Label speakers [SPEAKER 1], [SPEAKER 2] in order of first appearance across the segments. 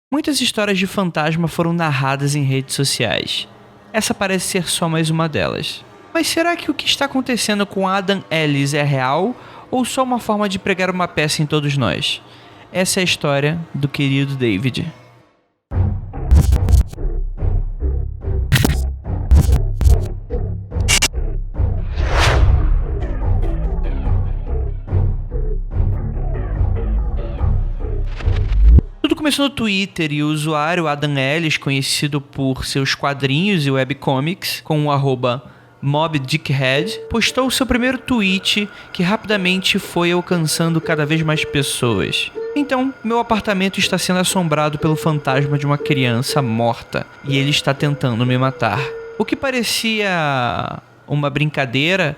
[SPEAKER 1] Muitas histórias de fantasma foram narradas em redes sociais. Essa parece ser só mais uma delas. Mas será que o que está acontecendo com Adam Ellis é real ou só uma forma de pregar uma peça em todos nós? Essa é a história do querido David. Tudo começou no Twitter e o usuário Adam Ellis, conhecido por seus quadrinhos e webcomics, com o @MobDickhead, postou seu primeiro tweet que rapidamente foi alcançando cada vez mais pessoas. Então, meu apartamento está sendo assombrado pelo fantasma de uma criança morta e ele está tentando me matar. O que parecia uma brincadeira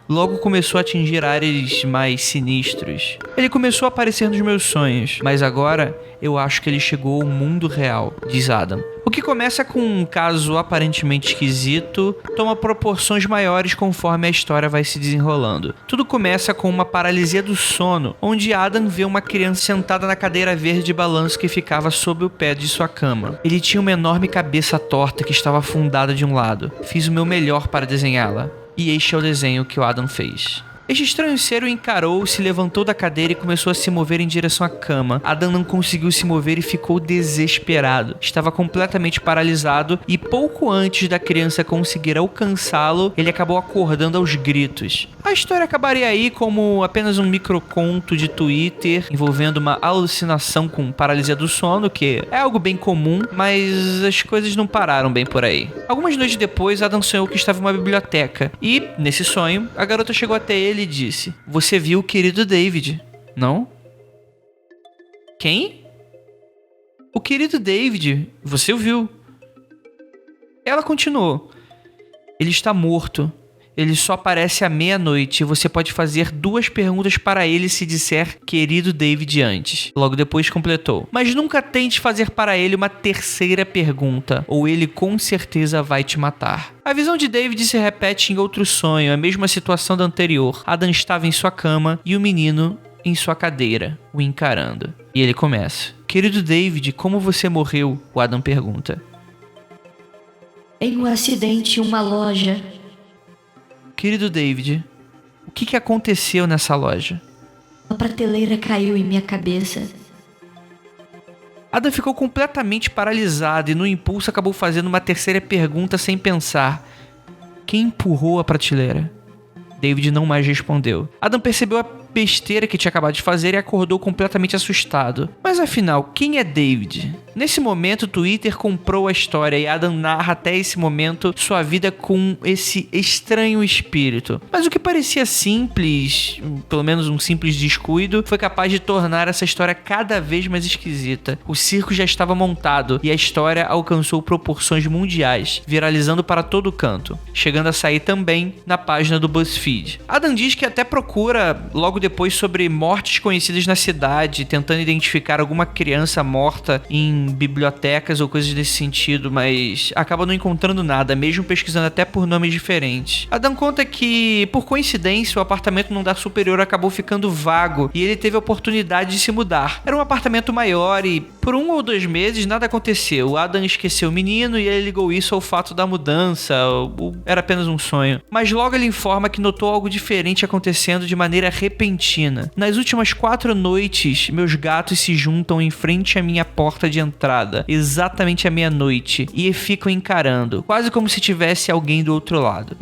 [SPEAKER 1] logo começou a atingir áreas mais sinistros. Ele começou a aparecer nos meus sonhos, mas agora eu acho que ele chegou ao mundo real, diz Adam. O que começa com um caso aparentemente esquisito, toma proporções maiores conforme a história vai se desenrolando. Tudo começa com uma paralisia do sono, onde Adam vê uma criança sentada na cadeira verde de balanço que ficava sob o pé de sua cama. Ele tinha uma enorme cabeça torta que estava afundada de um lado. Fiz o meu melhor para desenhá-la. E este é o desenho que o Adam fez. Este estranho ser o encarou, se levantou da cadeira e começou a se mover em direção à cama. Adam não conseguiu se mover e ficou desesperado. Estava completamente paralisado e pouco antes da criança conseguir alcançá-lo, ele acabou acordando aos gritos. A história acabaria aí como apenas um microconto de Twitter envolvendo uma alucinação com paralisia do sono, que é algo bem comum, mas as coisas não pararam bem por aí. Algumas noites depois, Adam sonhou que estava em uma biblioteca e, nesse sonho, a garota chegou até ele e disse: "Você viu o querido David, não?" "Quem?" "O querido David, você o viu." Ela continuou: "Ele está morto. Ele só aparece à meia-noite e você pode fazer 2 perguntas para ele se disser querido David antes." Logo depois completou: "Mas nunca tente fazer para ele uma 3ª pergunta, ou ele com certeza vai te matar." A visão de David se repete em outro sonho, a mesma situação da anterior. Adam estava em sua cama e o menino em sua cadeira, o encarando. E ele começa: "Querido David, como você morreu?" O Adam pergunta.
[SPEAKER 2] "Em um acidente em uma loja."
[SPEAKER 1] "Querido David, o que aconteceu nessa loja?"
[SPEAKER 2] "Uma prateleira caiu em minha cabeça."
[SPEAKER 1] Adam ficou completamente paralisado e no impulso acabou fazendo uma 3ª pergunta sem pensar: "Quem empurrou a prateleira?" David não mais respondeu. Adam percebeu a besteira que tinha acabado de fazer e acordou completamente assustado. Mas afinal, quem é David? Nesse momento, o Twitter comprou a história e Adam narra até esse momento sua vida com esse estranho espírito. Mas o que parecia simples, pelo menos um simples descuido, foi capaz de tornar essa história cada vez mais esquisita. O circo já estava montado e a história alcançou proporções mundiais, viralizando para todo canto, chegando a sair também na página do BuzzFeed. Adam diz que até procura logo depois sobre mortes conhecidas na cidade, tentando identificar alguma criança morta em bibliotecas ou coisas desse sentido, mas acaba não encontrando nada, mesmo pesquisando até por nomes diferentes. Adam conta que, por coincidência, o apartamento no andar superior acabou ficando vago e ele teve a oportunidade de se mudar. Era um apartamento maior e, por 1 ou 2 meses, nada aconteceu. Adam esqueceu o menino e ele ligou isso ao fato da mudança, era apenas um sonho. Mas logo ele informa que notou algo diferente acontecendo de maneira repentina. Nas últimas 4 noites, meus gatos se juntam em frente à minha porta de entrada, exatamente à meia-noite, e ficam encarando, quase como se tivesse alguém do outro lado.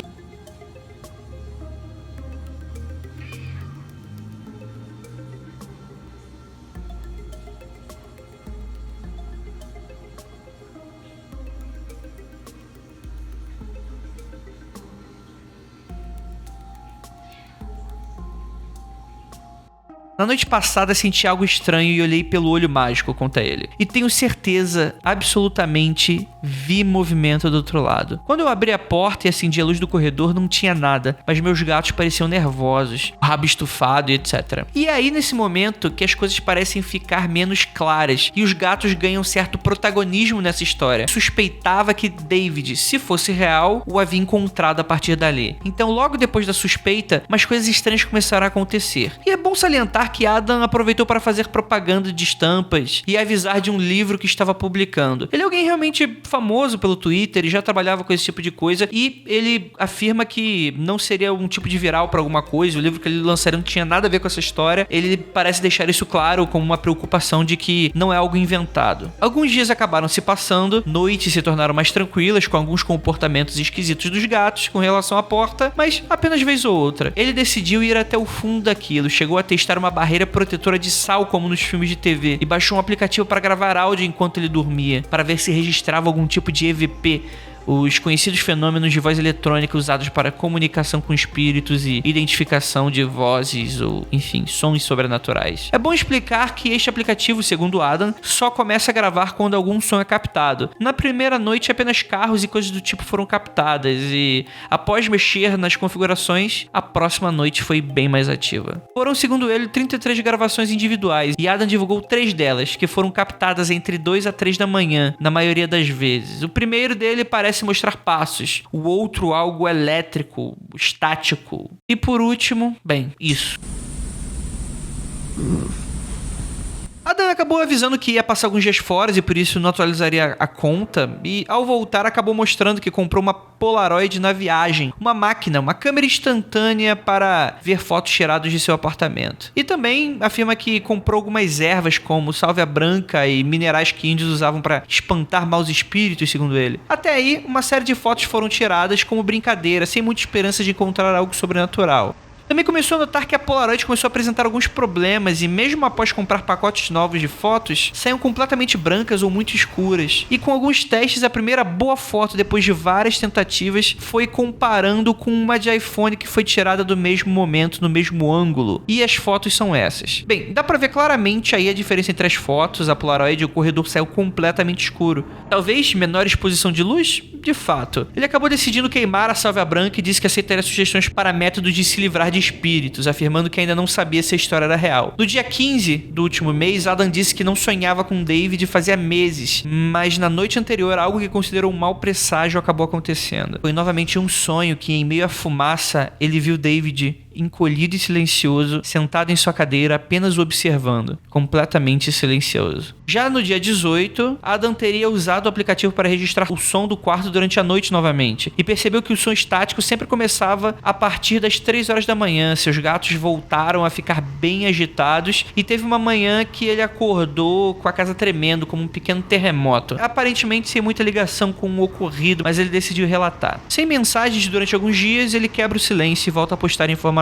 [SPEAKER 1] Na noite passada senti algo estranho e olhei pelo olho mágico, conta ele. E tenho certeza, absolutamente, vi movimento do outro lado. Quando eu abri a porta e acendi a luz do corredor, não tinha nada, mas meus gatos pareciam nervosos, o rabo estufado e etc. E é aí, nesse momento, que as coisas parecem ficar menos claras e os gatos ganham certo protagonismo nessa história. Suspeitava que David, se fosse real, o havia encontrado a partir dali. Então, logo depois da suspeita, umas coisas estranhas começaram a acontecer. E é bom salientar que Adam aproveitou para fazer propaganda de estampas e avisar de um livro que estava publicando. Ele é alguém realmente famoso pelo Twitter e já trabalhava com esse tipo de coisa, e ele afirma que não seria um tipo de viral para alguma coisa, o livro que ele lançaria não tinha nada a ver com essa história. Ele parece deixar isso claro como uma preocupação de que não é algo inventado. Alguns dias acabaram se passando, noites se tornaram mais tranquilas, com alguns comportamentos esquisitos dos gatos com relação à porta, mas apenas vez ou outra. Ele decidiu ir até o fundo daquilo, chegou a testar uma barreira protetora de sal como nos filmes de TV e baixou um aplicativo para gravar áudio enquanto ele dormia, para ver se registrava algum tipo de EVP, os conhecidos fenômenos de voz eletrônica usados para comunicação com espíritos e identificação de vozes ou, enfim, sons sobrenaturais. É bom explicar que este aplicativo, segundo Adam, só começa a gravar quando algum som é captado. Na primeira noite, apenas carros e coisas do tipo foram captadas e, após mexer nas configurações, a próxima noite foi bem mais ativa. Foram, segundo ele, 33 gravações individuais e Adam divulgou 3 delas, que foram captadas entre 2 a 3 da manhã, na maioria das vezes. O primeiro dele parece mostrar passos, o outro algo elétrico, estático. E por último, bem, isso. Adam acabou avisando que ia passar alguns dias fora e por isso não atualizaria a conta, e ao voltar acabou mostrando que comprou uma Polaroid na viagem, uma máquina, uma câmera instantânea para ver fotos tiradas de seu apartamento. E também afirma que comprou algumas ervas como sálvia branca e minerais que índios usavam para espantar maus espíritos, segundo ele. Até aí, uma série de fotos foram tiradas como brincadeira, sem muita esperança de encontrar algo sobrenatural. Também começou a notar que a Polaroid começou a apresentar alguns problemas e mesmo após comprar pacotes novos de fotos, saíam completamente brancas ou muito escuras. E com alguns testes, a primeira boa foto depois de várias tentativas foi comparando com uma de iPhone que foi tirada do mesmo momento, no mesmo ângulo. E as fotos são essas. Bem, dá pra ver claramente aí a diferença entre as fotos, a Polaroid e o corredor saiu completamente escuro. Talvez menor exposição de luz? De fato. Ele acabou decidindo queimar a sálvia branca e disse que aceitaria sugestões para métodos de se livrar de espíritos, afirmando que ainda não sabia se a história era real. No dia 15 do último mês, Adam disse que não sonhava com David fazia meses, mas na noite anterior algo que considerou um mau presságio acabou acontecendo. Foi novamente um sonho que, em meio à fumaça, ele viu David encolhido e silencioso, sentado em sua cadeira, apenas o observando, completamente silencioso. Já no dia 18, Adam teria usado o aplicativo para registrar o som do quarto durante a noite novamente, e percebeu que o som estático sempre começava a partir das 3 horas da manhã. Seus gatos voltaram a ficar bem agitados, e teve uma manhã que ele acordou com a casa tremendo, como um pequeno terremoto. Aparentemente sem muita ligação com o ocorrido, mas ele decidiu relatar. Sem mensagens durante alguns dias, ele quebra o silêncio e volta a postar informações.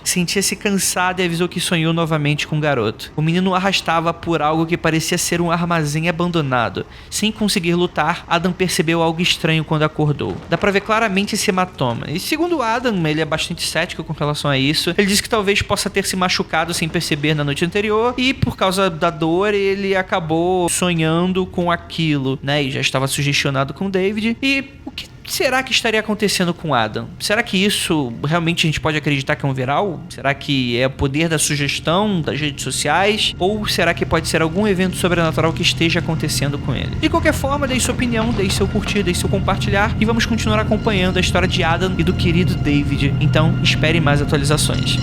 [SPEAKER 1] Sentia-se cansado e avisou que sonhou novamente com o garoto. O menino o arrastava por algo que parecia ser um armazém abandonado. Sem conseguir lutar, Adam percebeu algo estranho quando acordou. Dá pra ver claramente esse hematoma. E segundo Adam, ele é bastante cético com relação a isso. Ele diz que talvez possa ter se machucado sem perceber na noite anterior e por causa da dor ele acabou sonhando com aquilo, né? E já estava sugestionado com David. E o que será que estaria acontecendo com Adam? Será que isso realmente a gente pode acreditar que é um viral? Será que é o poder da sugestão das redes sociais? Ou será que pode ser algum evento sobrenatural que esteja acontecendo com ele? De qualquer forma, deixe sua opinião, deixe seu curtir, deixe seu compartilhar e vamos continuar acompanhando a história de Adam e do querido David. Então, espere mais atualizações.